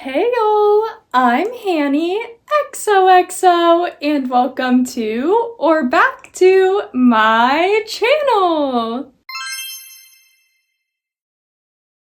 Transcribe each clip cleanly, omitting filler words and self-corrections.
Hey y'all, I'm Hanny, XOXO, and welcome to, or back to, my channel!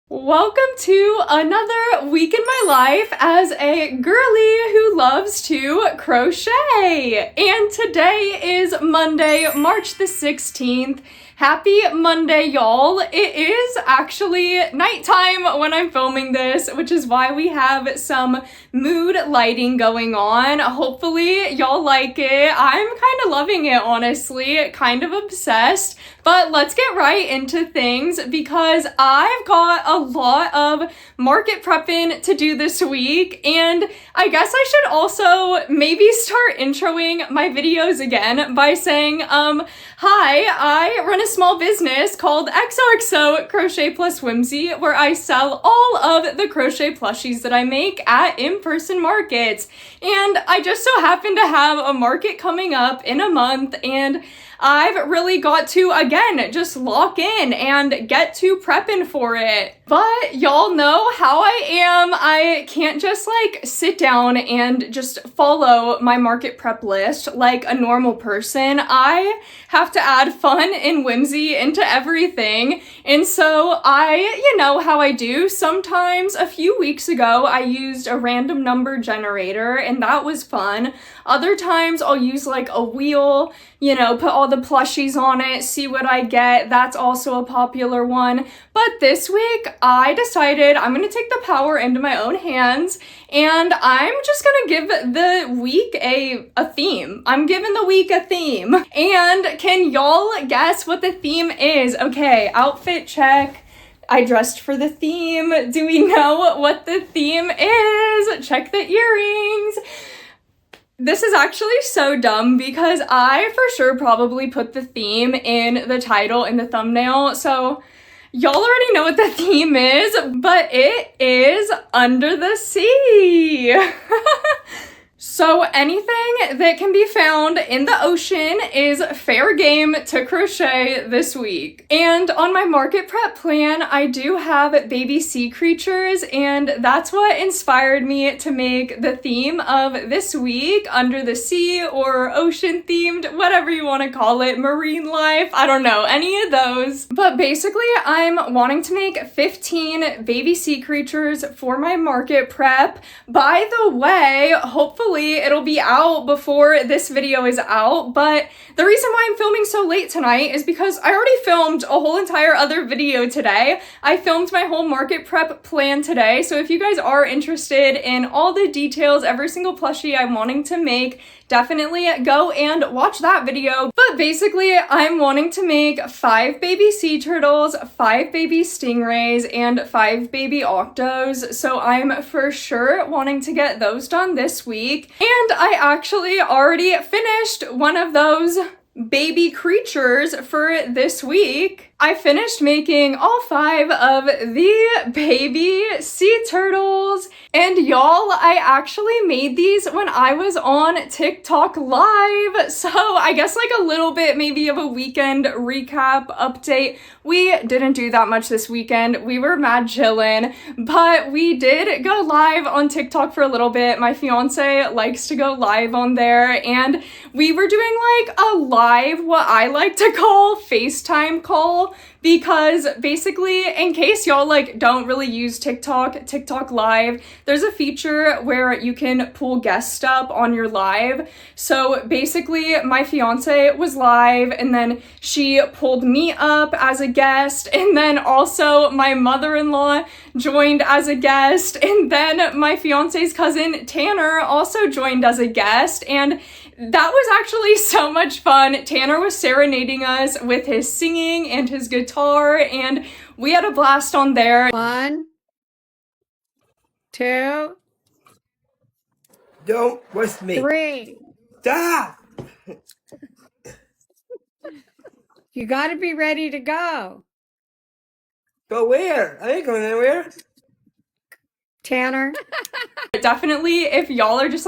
Welcome to another week in my life as a girly who loves to crochet! And today is Monday, March the 16th. Happy Monday, y'all. It is actually nighttime when I'm filming this, which is why we have some mood lighting going on. Hopefully y'all like it. I'm kind of loving it, honestly, kind of obsessed. But let's get right into things because I've got a lot of market prepping to do this week, and I guess I should also maybe start introing my videos again by saying, hi, I run a small business called xoxocrochetwhimsy where I sell all of the crochet plushies that I make at in-person markets. And I just so happen to have a market coming up in a month, and I've really got to, again, just lock in and get to prepping for it. But y'all know how I am. I can't just sit down and just follow my market prep list like a normal person. I have to add fun and whimsy into everything. And so you know how I do. Sometimes a few weeks ago, I used a random number generator and that was fun. Other times I'll use a wheel, put all the plushies on it, see what I get. That's also a popular one. But this week I decided I'm gonna take the power into my own hands and I'm just gonna give the week a theme. I'm giving the week a theme. And can y'all guess what the theme is? Okay, outfit check. I dressed for the theme. Do we know what the theme is? Check the earrings. This is actually so dumb because I for sure probably put the theme in the title and the thumbnail, so y'all already know what the theme is, but it is under the sea. So anything that can be found in the ocean is fair game to crochet this week. And on my market prep plan, I do have baby sea creatures, and that's what inspired me to make the theme of this week, under the sea or ocean themed, whatever you want to call it, marine life, I don't know, any of those. But basically, I'm wanting to make 15 baby sea creatures for my market prep. By the way, hopefully it'll be out before this video is out, but the reason why I'm filming so late tonight is because I already filmed a whole entire other video today. I filmed my whole market prep plan today, so if you guys are interested in all the details, every single plushie I'm wanting to make, definitely go and watch that video. But basically, I'm wanting to make 5 baby sea turtles, 5 baby stingrays, and 5 baby octos. So I'm for sure wanting to get those done this week. And I actually already finished one of those baby creatures for this week. I finished making all 5 of the baby sea turtles, and y'all, I actually made these when I was on TikTok live, so I guess a little bit maybe of a weekend recap update. We didn't do that much this weekend. We were mad chillin', but we did go live on TikTok for a little bit. My fiance likes to go live on there, and we were doing a live, what I like to call FaceTime call, because basically, in case y'all don't really use TikTok Live, there's a feature where you can pull guests up on your live. So basically, my fiance was live, and then she pulled me up as a guest, and then also my mother-in-law joined as a guest, and then my fiance's cousin Tanner also joined as a guest, and that was actually so much fun. Tanner was serenading us with his singing and his guitar, and we had a blast on there. 1, 2, Don't with me. 3. Stop! You got to be ready to go. Go where? I ain't going anywhere. Tanner. Definitely, if y'all are just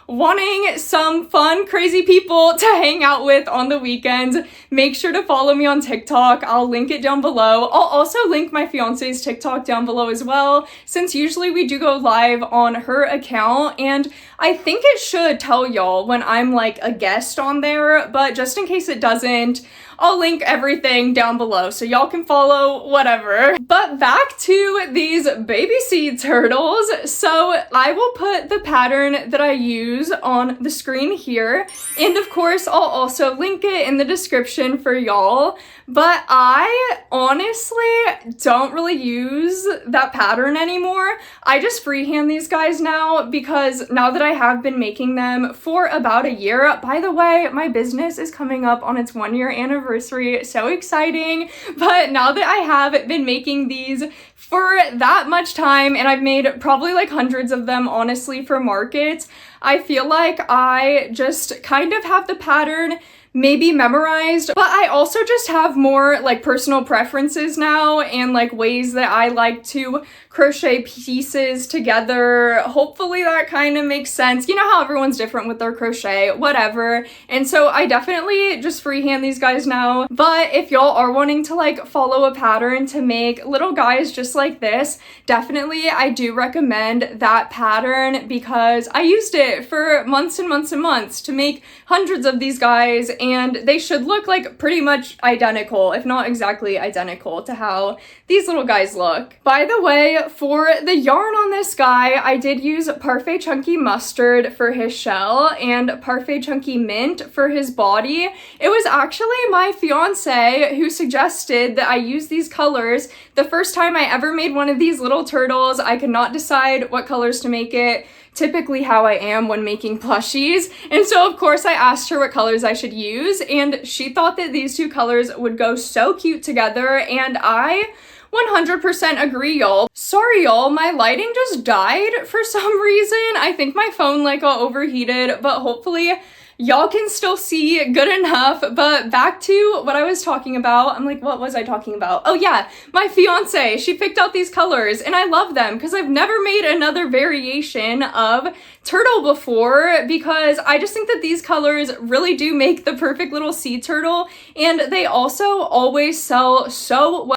wanting some fun, crazy people to hang out with on the weekends, make sure to follow me on TikTok. I'll link it down below. I'll also link my fiance's TikTok down below as well, since usually we do go live on her account, and I think it should tell y'all when I'm like a guest on there, but just in case it doesn't, I'll link everything down below so y'all can follow whatever. But back to these baby seed turtles. So I will put the pattern that I use on the screen here, and of course I'll also link it in the description for y'all. But I honestly don't really use that pattern anymore. I just freehand these guys now because now that I have been making them for about a year. By the way, my business is coming up on its 1-year anniversary. So exciting. But now that I have been making these for that much time, and I've made probably like hundreds of them honestly for markets, I feel like I just kind of have the pattern maybe memorized, but I also just have more like personal preferences now and like ways that I like to crochet pieces together. Hopefully that kind of makes sense. You know how everyone's different with their crochet, whatever. And so I definitely just freehand these guys now. But if y'all are wanting to like follow a pattern to make little guys just like this, definitely I do recommend that pattern because I used it for months and months and months to make hundreds of these guys, and they should look like pretty much identical, if not exactly identical to how these little guys look. By the way, for the yarn on this guy, I did use Parfait Chunky Mustard for his shell and Parfait Chunky Mint for his body. It was actually my fiance who suggested that I use these colors. The first time I ever made one of these little turtles, I could not decide what colors to make it. Typically how I am when making plushies. And so of course I asked her what colors I should use, and she thought that these two colors would go so cute together, and I 100% agree, y'all. Sorry, y'all, my lighting just died for some reason. I think my phone like got overheated, but hopefully y'all can still see good enough. But back to what I was talking about. I'm like, what was I talking about? Oh yeah, my fiance, she picked out these colors and I love them because I've never made another variation of turtle before, because I just think that these colors really do make the perfect little sea turtle, and they also always sell so well.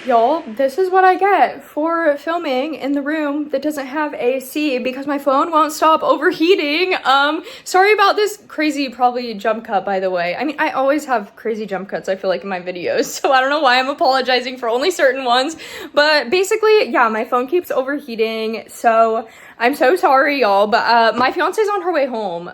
Y'all, this is what I get for filming in the room that doesn't have AC because my phone won't stop overheating. Sorry about this crazy probably jump cut, by the way. I mean, I always have crazy jump cuts, I feel like, in my videos, so I don't know why I'm apologizing for only certain ones, but basically, yeah, my phone keeps overheating, so I'm so sorry, y'all, but my fiance's on her way home,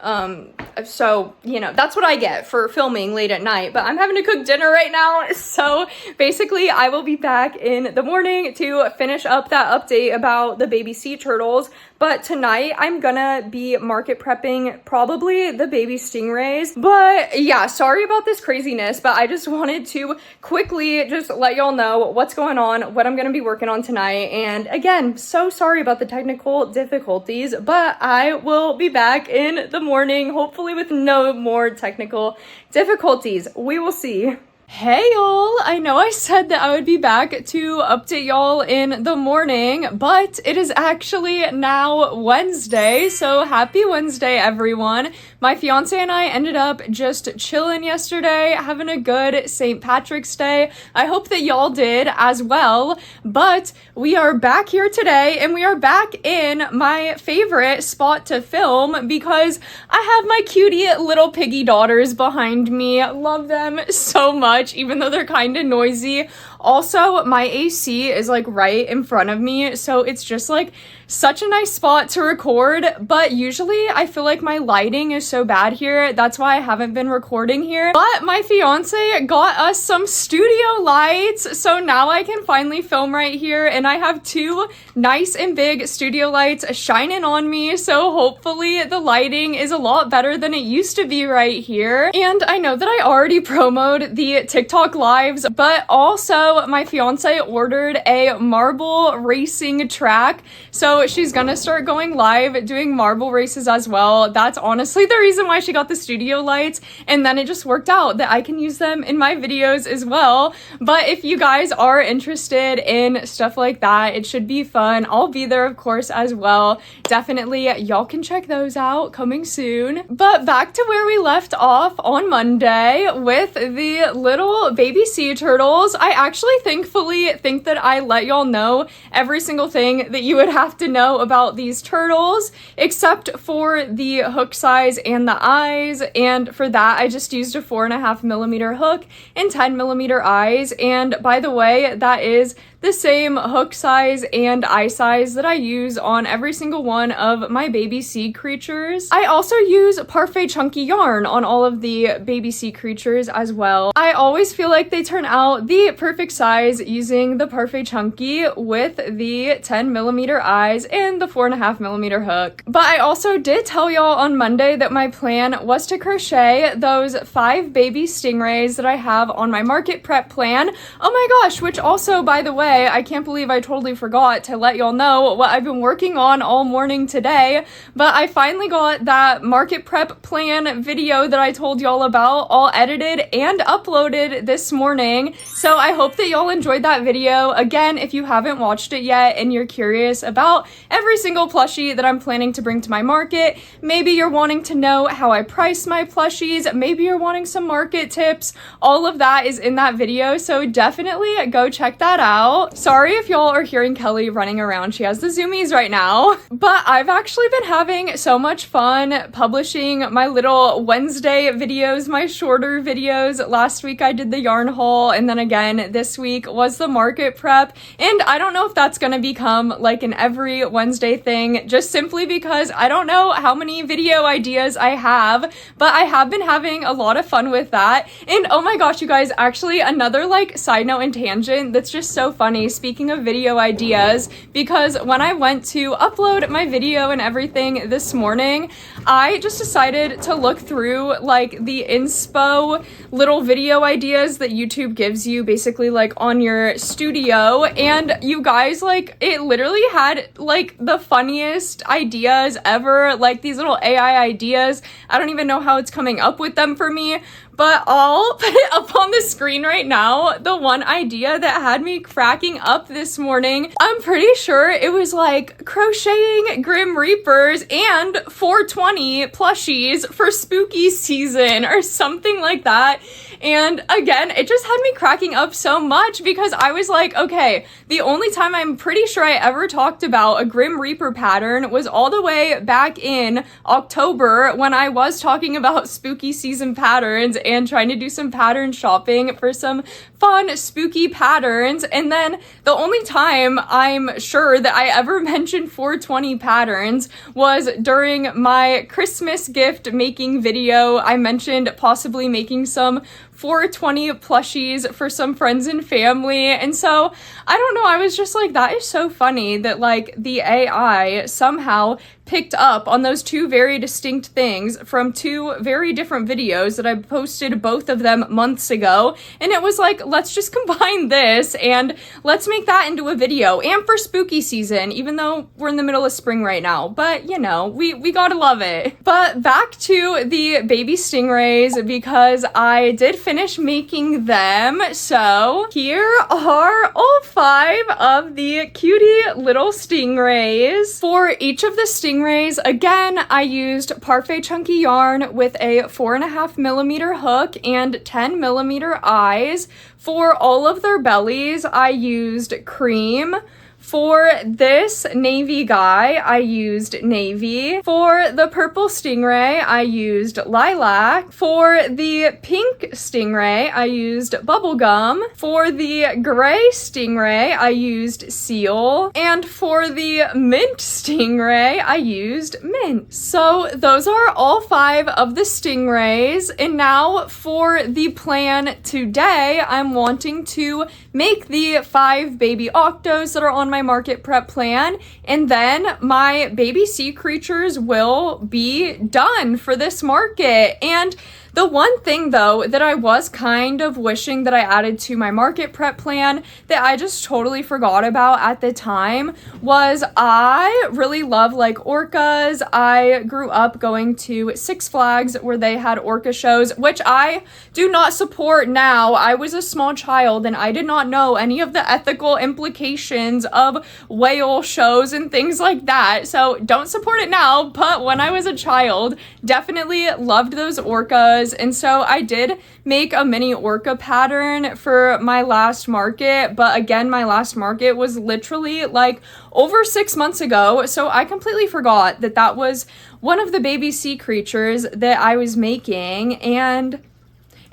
so, you know, that's what I get for filming late at night, but I'm having to cook dinner right now, so basically, I will be back in the morning to finish up that update about the baby sea turtles, but tonight, I'm gonna be market prepping probably the baby stingrays, but yeah, sorry about this craziness, but I just wanted to quickly just let y'all know what's going on, what I'm gonna be working on tonight, and again, so sorry about the technical difficulties, but I will be back in the morning, hopefully with no more technical difficulties. We will see. Hey y'all, I know I said that I would be back to update y'all in the morning, but it is actually now Wednesday, so happy Wednesday everyone. My fiance and I ended up just chilling yesterday, having a good St. Patrick's Day. I hope that y'all did as well, but we are back here today and we are back in my favorite spot to film because I have my cutie little piggy daughters behind me. Love them so much, even though they're kind of noisy. Also, my AC is like right in front of me, so it's just like such a nice spot to record, but usually I feel like my lighting is so bad here, that's why I haven't been recording here. But my fiance got us some studio lights, so now I can finally film right here, and I have two nice and big studio lights shining on me, so hopefully the lighting is a lot better than it used to be right here. And I know that I already promoted the TikTok lives, but also also, my fiance ordered a marble racing track, so she's gonna start going live doing marble races as well. That's honestly the reason why she got the studio lights, and then it just worked out that I can use them in my videos as well. But if you guys are interested in stuff like that, it should be fun. I'll be there, of course, as well. Definitely, y'all can check those out coming soon. But back to where we left off on Monday with the little baby sea turtles. I actually thankfully think that I let y'all know every single thing that you would have to know about these turtles, except for the hook size and the eyes. And for that, I just used a 4.5mm hook and 10mm eyes. And by the way, that is the same hook size and eye size that I use on every single one of my baby sea creatures. I also use Parfait chunky yarn on all of the baby sea creatures as well. I always feel like they turn out the perfect size using the Parfait chunky with the 10mm eyes and the 4.5mm hook. But I also did tell y'all on Monday that my plan was to crochet those 5 baby stingrays that I have on my market prep plan. Oh my gosh, which also, by the way, I can't believe I totally forgot to let y'all know what I've been working on all morning today, but I finally got that market prep plan video that I told y'all about all edited and uploaded this morning. So I hope that y'all enjoyed that video. Again, if you haven't watched it yet and you're curious about every single plushie that I'm planning to bring to my market, maybe you're wanting to know how I price my plushies, maybe you're wanting some market tips, all of that is in that video, so definitely go check that out. Sorry if y'all are hearing Kelly running around. She has the zoomies right now. But I've actually been having so much fun publishing my little Wednesday videos, my shorter videos. Last week I did the yarn haul, and then again this week was the market prep. And I don't know if that's gonna become like an every Wednesday thing, just simply because I don't know how many video ideas I have, but I have been having a lot of fun with that. And oh my gosh, you guys, actually another like side note and tangent that's just so funny. Speaking of video ideas, because when I went to upload my video and everything this morning, I just decided to look through like the inspo little video ideas that YouTube gives you basically like on your studio, and you guys, like, it literally had like the funniest ideas ever, like these little AI ideas. I don't even know how it's coming up with them for me, but I'll put it up on the screen right now. The one idea that had me cracking up this morning, I'm pretty sure it was like crocheting Grim Reapers and 420 plushies for spooky season or something like that. And again, it just had me cracking up so much because I was like, okay, the only time I'm pretty sure I ever talked about a Grim Reaper pattern was all the way back in October when I was talking about spooky season patterns and trying to do some pattern shopping for some fun spooky patterns. And then the only time I'm sure that I ever mentioned 420 patterns was during my Christmas gift making video. I mentioned possibly making some 420 plushies for some friends and family. And so I don't know, I was just like, that is so funny that like the AI somehow picked up on those two very distinct things from two very different videos that I posted both of them months ago. And it was like, let's just combine this and let's make that into a video, and for spooky season, even though we're in the middle of spring right now, but you know, we gotta love it. But back to the baby stingrays, because I did finish making them. So here are all 5 of the cutie little stingrays. For each of the stingrays, again, I used Parfait chunky yarn with a 4.5mm hook and 10mm eyes. For all of their bellies, I used cream. For this navy guy, I used navy. For the purple stingray, I used lilac. For the pink stingray, I used bubblegum. For the gray stingray, I used seal. And for the mint stingray, I used mint. So those are all 5 of the stingrays. And now for the plan today, I'm wanting to make the 5 baby octos that are on my market prep plan, and then my baby sea creatures will be done for this market. And The one thing though that I was kind of wishing that I added to my market prep plan that I just totally forgot about at the time was I really love like orcas. I grew up going to Six Flags where they had orca shows, which I do not support now. I was a small child and I did not know any of the ethical implications of whale shows and things like that. So don't support it now, but when I was a child, definitely loved those orcas. And so I did make a mini orca pattern for my last market, but again, my last market was literally like over 6 months ago, so I completely forgot that that was one of the baby sea creatures that I was making. And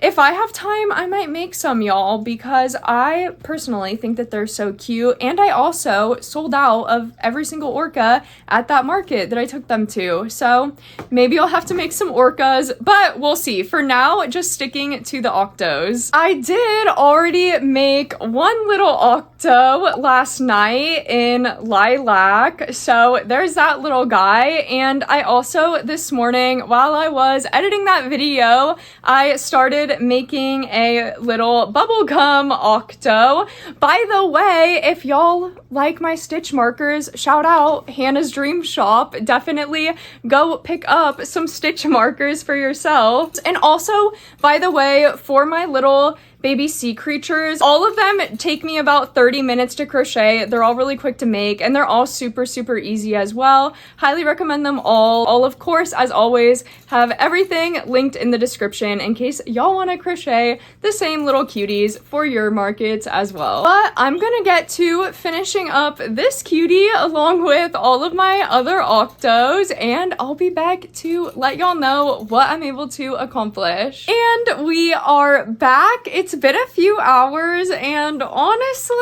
if I have time, I might make some, y'all, because I personally think that they're so cute. And I also sold out of every single orca at that market that I took them to. So maybe I'll have to make some orcas, but we'll see. For now, just sticking to the octos. I did already make one little octo last night in lilac. So there's that little guy. And I also, this morning, while I was editing that video, I started making a little bubblegum octo. By the way, if y'all like my stitch markers, shout out Hannah's Dream Shop. Definitely go pick up some stitch markers for yourself. And also, by the way, for my little baby sea creatures, all of them take me about 30 minutes to crochet. They're all really quick to make and they're all super, super easy as well. Highly recommend them all. I'll, of course, as always, have everything linked in the description in case y'all want to crochet the same little cuties for your markets as well. But I'm gonna get to finishing up this cutie along with all of my other octos, and I'll be back to let y'all know what I'm able to accomplish. And we are back. It's been a few hours, and honestly,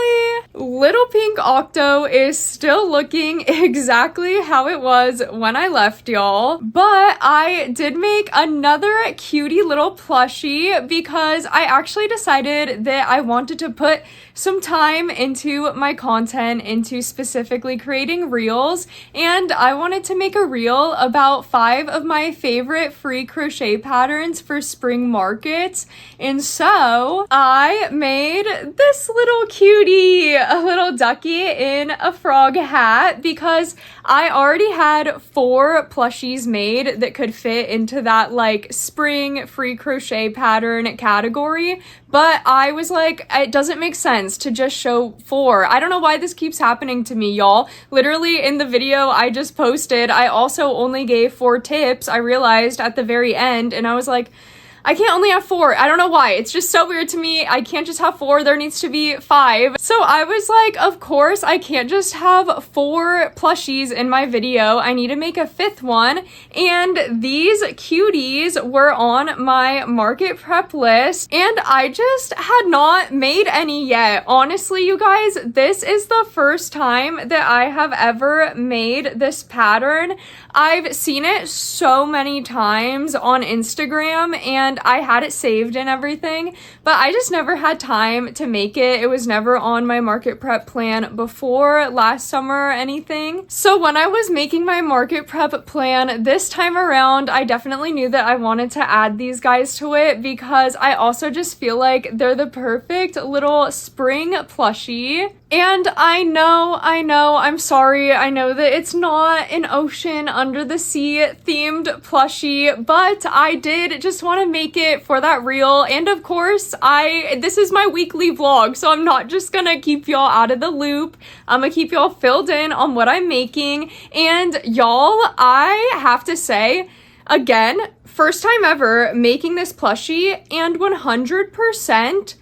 Little Pink Octo is still looking exactly how it was when I left y'all. But I did make another cutie little plushie because I actually decided that I wanted to put some time into my content, into specifically creating reels, and I wanted to make a reel about 5 of my favorite free crochet patterns for spring markets. And so I made this little cutie, a little ducky in a frog hat, because I already had 4 plushies made that could fit into that like spring free crochet pattern category. But I was like, it doesn't make sense to just show 4. I don't know why this keeps happening to me, y'all. Literally in the video I just posted, I also only gave 4 tips, I realized at the very end, and I was like, I can't only have 4. I don't know why. It's just so weird to me. I can't just have 4. There needs to be 5. So I was like, of course, I can't just have 4 plushies in my video. I need to make a 5th one. And these cuties were on my market prep list, and I just had not made any yet. Honestly, you guys, this is the first time that I have ever made this pattern. I've seen it so many times on Instagram, and I had it saved and everything, but I just never had time to make it. It was never on my market prep plan before last summer or anything. So when I was making my market prep plan this time around, I definitely knew that I wanted to add these guys to it because I also just feel like they're the perfect little spring plushie. And I know, I'm sorry, I know that it's not an ocean under the sea themed plushie, but I did just want to make it for that reel. And of course, this is my weekly vlog, so I'm not just gonna keep y'all out of the loop. I'm gonna keep y'all filled in on what I'm making. And y'all, I have to say, again, first time ever making this plushie, and 100%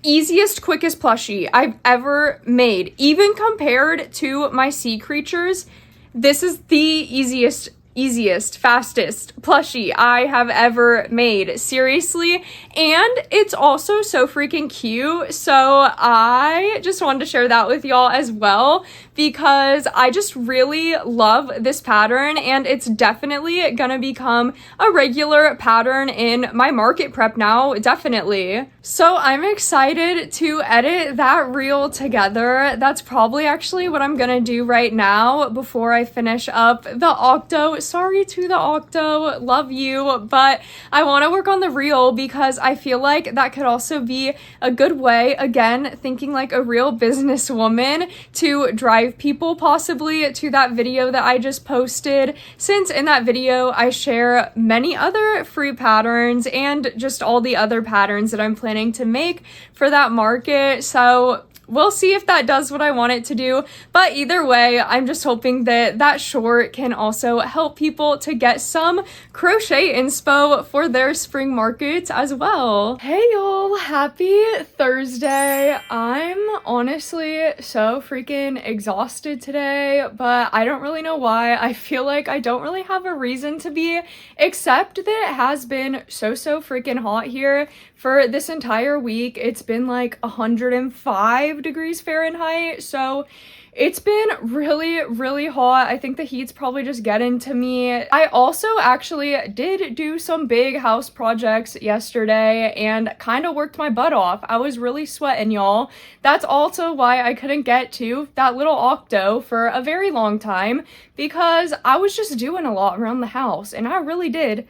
easiest, quickest plushie I've ever made. Even compared to my sea creatures, this is the easiest, fastest plushie I have ever made. Seriously. And it's also so freaking cute. So I just wanted to share that with y'all as well, because I just really love this pattern, and it's definitely gonna become a regular pattern in my market prep now, definitely. So I'm excited to edit that reel together. That's probably actually what I'm gonna do right now before I finish up the octo sorry to the Octo, love you, but I want to work on the reel because I feel like that could also be a good way, again, thinking like a real businesswoman, to drive people possibly to that video that I just posted, since in that video I share many other free patterns and just all the other patterns that I'm planning to make for that market. So we'll see if that does what I want it to do, but either way, I'm just hoping that that short can also help people to get some crochet inspo for their spring markets as well. Hey y'all, happy Thursday. I'm honestly so freaking exhausted today, but I don't really know why. I feel like I don't really have a reason to be, except that it has been so freaking hot here for this entire week. It's been like 105 degrees Fahrenheit, so it's been really hot. I think the heat's probably just getting to me. I also actually did do some big house projects yesterday and kind of worked my butt off. I was really sweating, y'all. That's also why I couldn't get to that little Octo for a very long time, because I was just doing a lot around the house, and I really did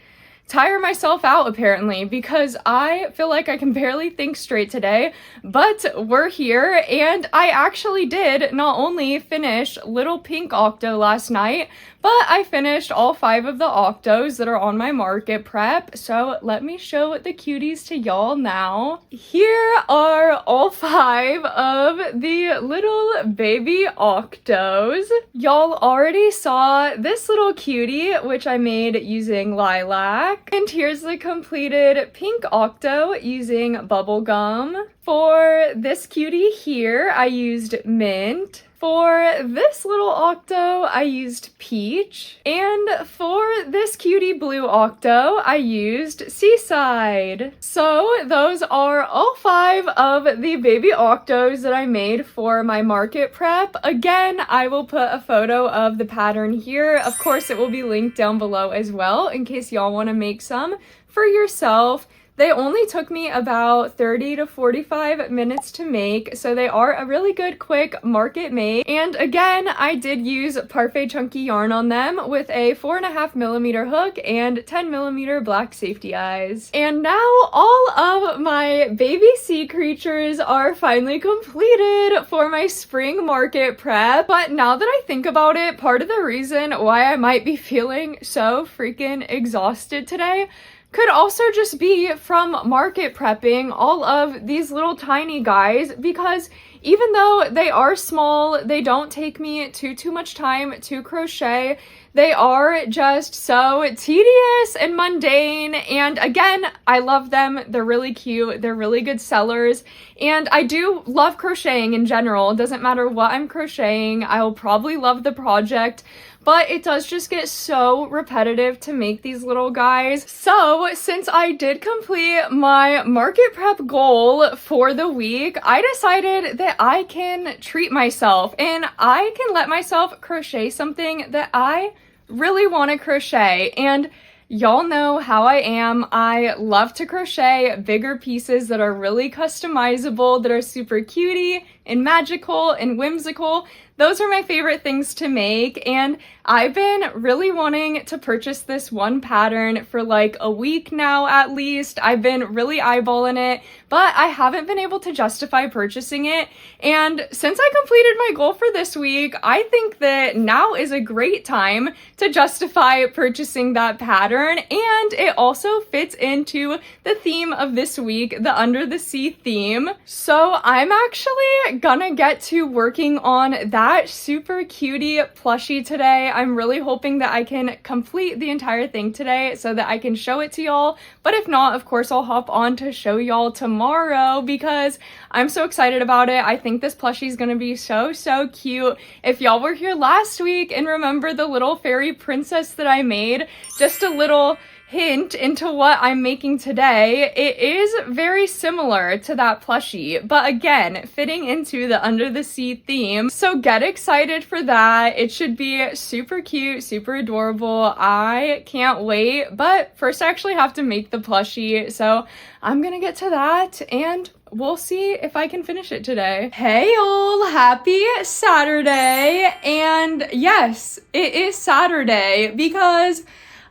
tire myself out apparently, because I feel like I can barely think straight today, but we're here. And I actually did not only finish Little Pink Octo last night, but I finished all 5 of the Octos that are on my market prep. So let me show the cuties to y'all now. Here are all 5 of the little baby Octos. Y'all already saw this little cutie, which I made using lilac. And here's the completed pink Octo using bubble gum. For this cutie here, I used mint. For this little Octo, I used peach. And for this cutie blue Octo, I used seaside. So those are all 5 of the baby Octos that I made for my market prep. Again, I will put a photo of the pattern here. Of course, it will be linked down below as well in case y'all want to make some for yourself. They only took me about 30 to 45 minutes to make, so they are a really good quick market made. And again, I did use Parfait Chunky yarn on them with a 4.5mm hook and 10mm black safety eyes. And now all of my baby sea creatures are finally completed for my spring market prep. But now that I think about it, part of the reason why I might be feeling so freaking exhausted today could also just be from market prepping all of these little tiny guys, because even though they are small, they don't take me too much time to crochet. They are just so tedious and mundane, and again, I love them. They're really cute. They're really good sellers, and I do love crocheting in general. It doesn't matter what I'm crocheting. I will probably love the project, but it does just get so repetitive to make these little guys. So since I did complete my market prep goal for the week, I decided that I can treat myself and I can let myself crochet something that I really want to crochet. And y'all know how I am. I love to crochet bigger pieces that are really customizable, that are super cutie and magical and whimsical. Those are my favorite things to make, and I've been really wanting to purchase this one pattern for like a week now at least. I've been really eyeballing it, but I haven't been able to justify purchasing it. And since I completed my goal for this week, I think that now is a great time to justify purchasing that pattern, and it also fits into the theme of this week, the Under the Sea theme. So I'm actually gonna get to working on that super cutie plushie today. I'm really hoping that I can complete the entire thing today so that I can show it to y'all. But if not, of course, I'll hop on to show y'all tomorrow because I'm so excited about it. I think this plushie is gonna be so cute. If y'all were here last week and remember the little fairy princess that I made, just a little hint into what I'm making today, it is very similar to that plushie, but again, fitting into the under the sea theme. So get excited for that. It should be super cute, super adorable. I can't wait, but first I actually have to make the plushie, so I'm gonna get to that and we'll see if I can finish it today. Hey all, happy Saturday. And yes, it is Saturday because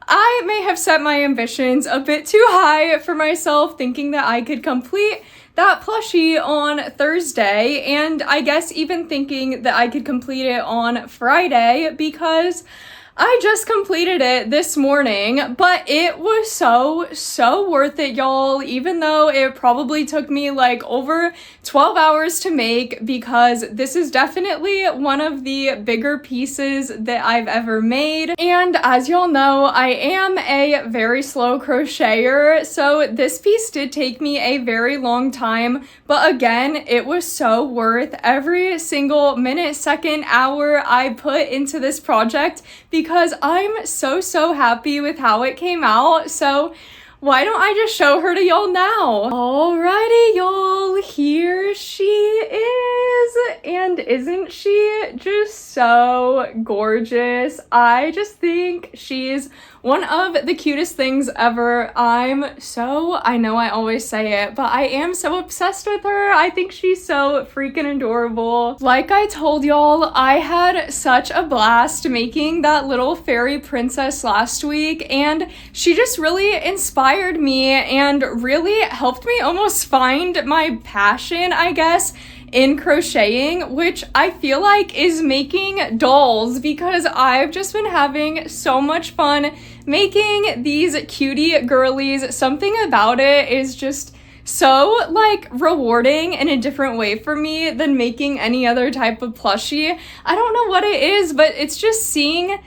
I may have set my ambitions a bit too high for myself, thinking that I could complete that plushie on Thursday, and I guess even thinking that I could complete it on Friday because I just completed it this morning, but it was so worth it, y'all, even though it probably took me like over 12 hours to make, because this is definitely one of the bigger pieces that I've ever made. And as y'all know, I am a very slow crocheter, so this piece did take me a very long time, but again, it was so worth every single minute, second, hour I put into this project, because I'm so happy with how it came out. So why don't I just show her to y'all now? Alrighty, y'all, here she is. And isn't she just so gorgeous? I just think she's one of the cutest things ever. I know I always say it, but I am so obsessed with her. I think she's so freaking adorable. Like I told y'all, I had such a blast making that little fairy princess last week, and she just really inspired me and really helped me almost find my passion, I guess, in crocheting, which I feel like is making dolls, because I've just been having so much fun making these cutie girlies. Something about it is just so like rewarding in a different way for me than making any other type of plushie. I don't know what it is, but it's just seeing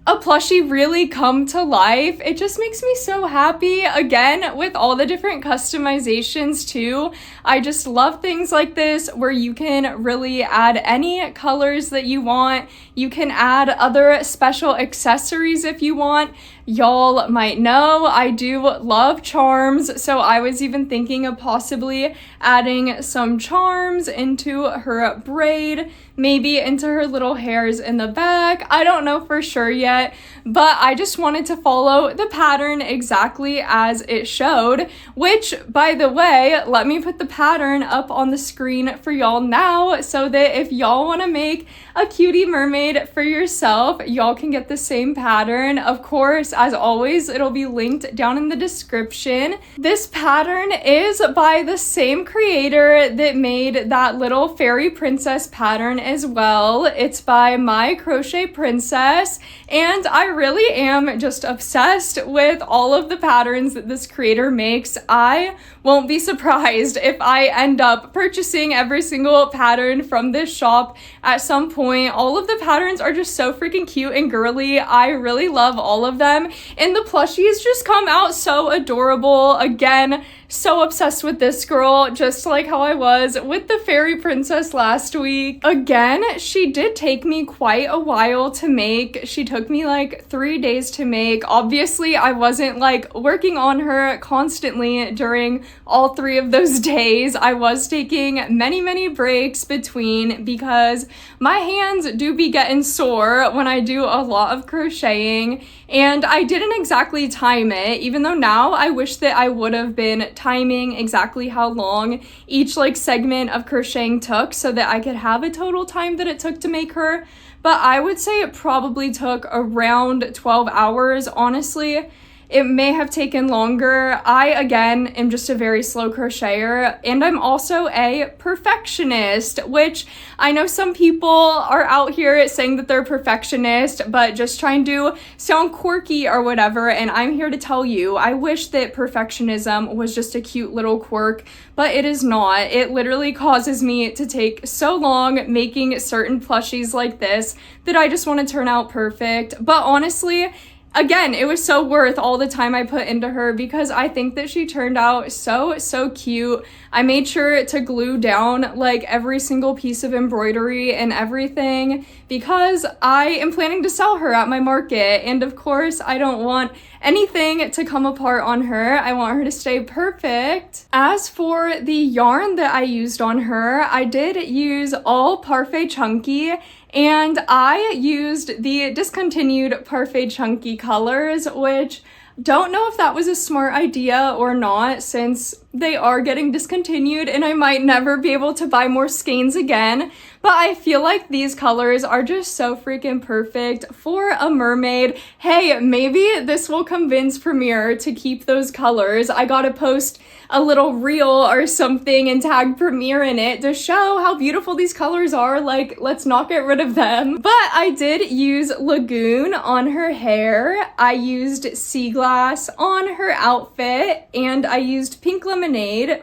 a plushie really come to life. It just makes me so happy. Again, with all the different customizations too. I just love things like this where you can really add any colors that you want. You can add other special accessories if you want. Y'all might know I do love charms, so I was even thinking of possibly adding some charms into her braid, maybe into her little hairs in the back. I don't know for sure yet, but I just wanted to follow the pattern exactly as it showed, which, by the way, let me put the pattern up on the screen for y'all now so that if y'all want to make a cutie mermaid for yourself, y'all can get the same pattern. Of course, as always, it'll be linked down in the description. This pattern is by the same creator that made that little fairy princess pattern as well. It's by My Crochet Princess, and I really am just obsessed with all of the patterns that this creator makes. I won't be surprised if I end up purchasing every single pattern from this shop at some point. All of the patterns are just so freaking cute and girly. I really love all of them, and the plushies just come out so adorable. Again, so obsessed with this girl, just like how I was with the fairy princess last week. Again, she did take me quite a while to make. She took me like 3 days to make. Obviously, I wasn't like working on her constantly during all 3 of those days. I was taking many breaks between, because my hands do be getting sore when I do a lot of crocheting, and I didn't exactly time it, even though now I wish that I would have been timing exactly how long each like segment of crocheting took so that I could have a total time that it took to make her. But I would say it probably took around 12 hours, honestly. It may have taken longer. I, again, am just a very slow crocheter, and I'm also a perfectionist, which I know some people are out here saying that they're perfectionist, but just trying to sound quirky or whatever, and I'm here to tell you, I wish that perfectionism was just a cute little quirk, but it is not. It literally causes me to take so long making certain plushies like this that I just want to turn out perfect. But honestly, again, it was so worth all the time I put into her because I think that she turned out so cute. I made sure to glue down like every single piece of embroidery and everything because I am planning to sell her at my market. And of course, I don't want anything to come apart on her. I want her to stay perfect. As for the yarn that I used on her, I did use all Parfait Chunky, and I used the discontinued Parfait Chunky colors, which don't know if that was a smart idea or not, since they are getting discontinued and I might never be able to buy more skeins again. But I feel like these colors are just so freaking perfect for a mermaid. Hey, maybe this will convince Premier to keep those colors. I gotta post a little reel or something and tag Premier in it to show how beautiful these colors are. Like, let's not get rid of them. But I did use Lagoon on her hair. I used Sea Glass on her outfit, and I used Pink Lemonade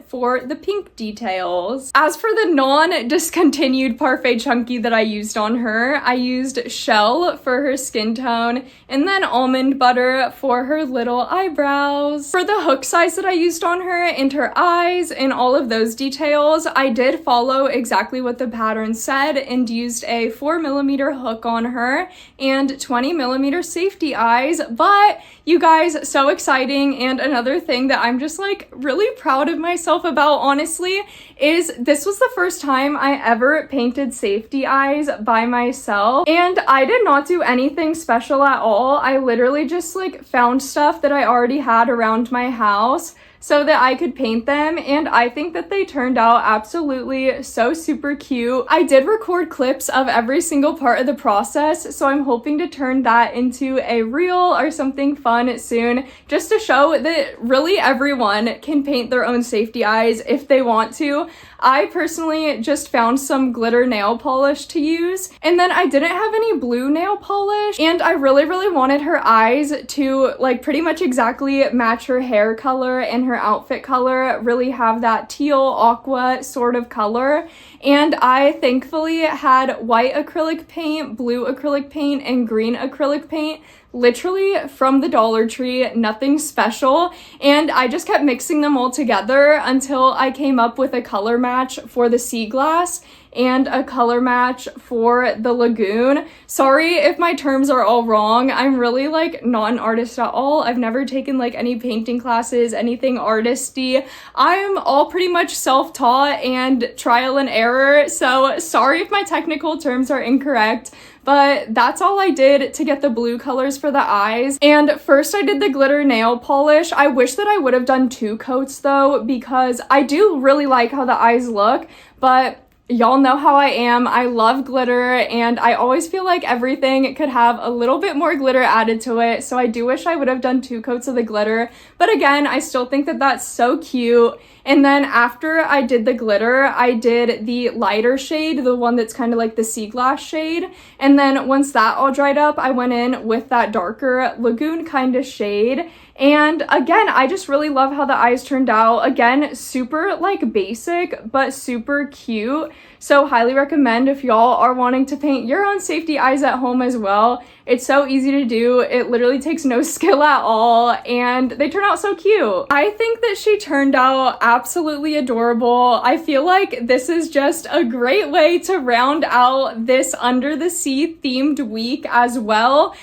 for the pink details. As for the non-discontinued Parfait Chunky that I used on her, I used Shell for her skin tone, and then Almond Butter for her little eyebrows. For the hook size that I used on her and her eyes and all of those details, I did follow exactly what the pattern said and used a 4mm hook on her and 20mm safety eyes. But you guys, so exciting, and another thing that I'm just like really proud of myself about, honestly, is this was the first time I ever painted safety eyes by myself, and I did not do anything special at all. I literally just like found stuff that I already had around my house so that I could paint them, and I think that they turned out absolutely so super cute. I did record clips of every single part of the process, so I'm hoping to turn that into a reel or something fun soon, just to show that really everyone can paint their own safety eyes if they want to. I personally just found some glitter nail polish to use, and then I didn't have any blue nail polish, and I really wanted her eyes to like pretty much exactly match her hair color and her outfit color, really have that teal aqua sort of color. And I thankfully had white acrylic paint, blue acrylic paint, and green acrylic paint literally from the Dollar Tree, nothing special, and I just kept mixing them all together until I came up with a color match for the Sea Glass and a color match for the Lagoon. Sorry if my terms are all wrong. I'm really like not an artist at all. I've never taken like any painting classes, anything artisty. I'm all pretty much self-taught and trial and error, so sorry if my technical terms are incorrect. But that's all I did to get the blue colors for the eyes. And first I did the glitter nail polish. I wish that I would have done 2 coats though, because I do really like how the eyes look, but y'all know how I am. I love glitter, and I always feel like everything could have a little bit more glitter added to it, so I do wish I would have done 2 coats of the glitter. But again, I still think that that's so cute. And then after I did the glitter, I did the lighter shade, the one that's kind of like the sea glass shade. And then once that all dried up, I went in with that darker Lagoon kind of shade. And again, I just really love how the eyes turned out. Again, super like basic, but super cute. So highly recommend if y'all are wanting to paint your own safety eyes at home as well. It's so easy to do. It literally takes no skill at all, and they turn out so cute. I think that she turned out absolutely adorable. I feel like this is just a great way to round out this Under the Sea themed week as well.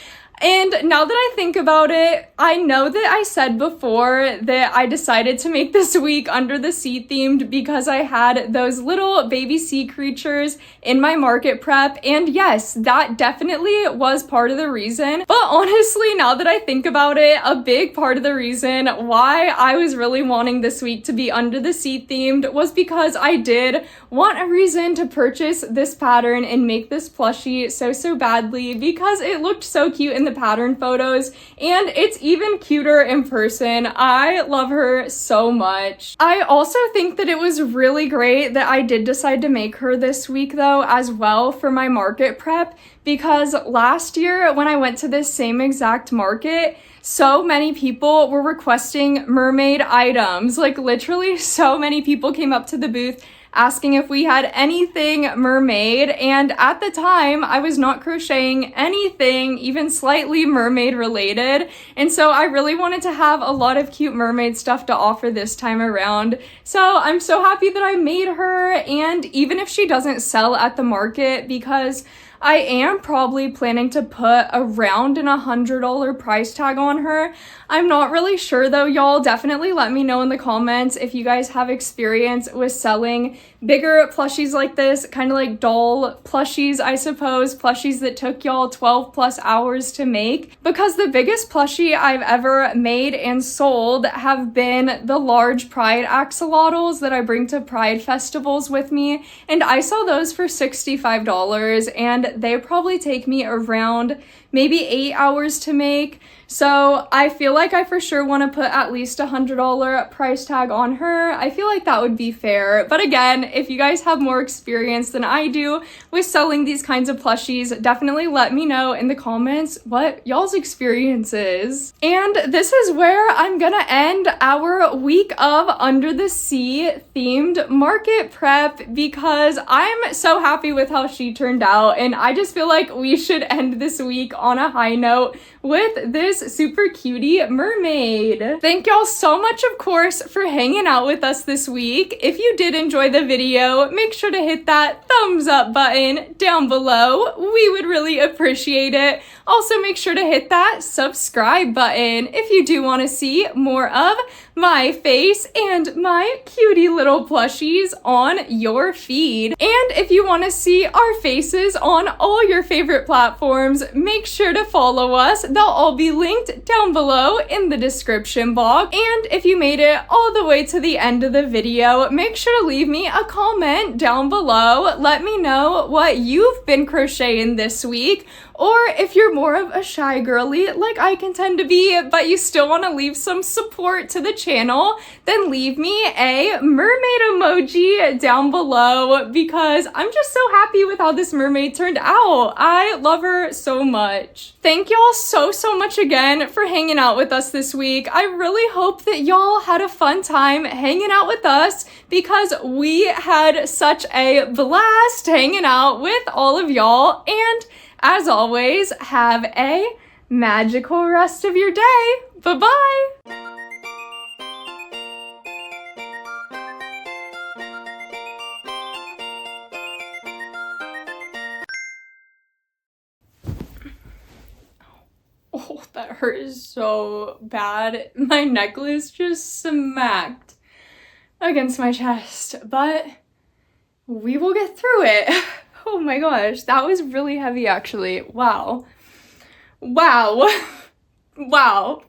And now that I think about it, I know that I said before that I decided to make this week Under the Sea themed because I had those little baby sea creatures in my market prep. And yes, that definitely was part of the reason. But honestly, now that I think about it, a big part of the reason why I was really wanting this week to be Under the Sea themed was because I did want a reason to purchase this pattern and make this plushie so badly, because it looked so cute in the pattern photos, and it's even cuter in person. I love her so much. I also think that it was really great that I did decide to make her this week though as well for my market prep, because last year when I went to this same exact market, so many people were requesting mermaid items. Like literally so many people came up to the booth asking if we had anything mermaid, and at the time I was not crocheting anything even slightly mermaid related, and so I really wanted to have a lot of cute mermaid stuff to offer this time around. So I'm so happy that I made her, and even if she doesn't sell at the market, because I am probably planning to put around an $100 price tag on her. I'm not really sure though, y'all. Definitely let me know in the comments if you guys have experience with selling bigger plushies like this, kind of like doll plushies, I suppose, plushies that took y'all 12 plus hours to make. Because the biggest plushie I've ever made and sold have been the large Pride axolotls that I bring to Pride festivals with me, and I sell those for $65, and they probably take me around maybe 8 hours to make. So I feel like I for sure want to put at least $100 price tag on her. I feel like that would be fair. But again, if you guys have more experience than I do with selling these kinds of plushies, definitely let me know in the comments what y'all's experience is. And this is where I'm gonna end our week of Under the Sea themed market prep, because I'm so happy with how she turned out, and I just feel like we should end this week on a high note with this super cutie mermaid. Thank y'all so much, of course, for hanging out with us this week. If you did enjoy the video, make sure to hit that thumbs up button down below. We would really appreciate it. Also, make sure to hit that subscribe button if you do want to see more of my face and my cutie little plushies on your feed. And if you want to see our faces on all your favorite platforms, make sure to follow us. They'll all be linked down below in the description box. And if you made it all the way to the end of the video, make sure to leave me a comment down below. Let me know what you've been crocheting this week, or if you're more of a shy girly like I can tend to be, but you still want to leave some support to the channel, then leave me a mermaid emoji down below, because I'm just so happy with how this mermaid turned out. I love her so much. Thank y'all so much again for hanging out with us this week. I really hope that y'all had a fun time hanging out with us, because we had such a blast hanging out with all of y'all. And as always, have a magical rest of your day. Bye-bye. Oh, that hurt so bad. My necklace just smacked against my chest, but we will get through it. Oh my gosh, that was really heavy actually. Wow. Wow. Wow.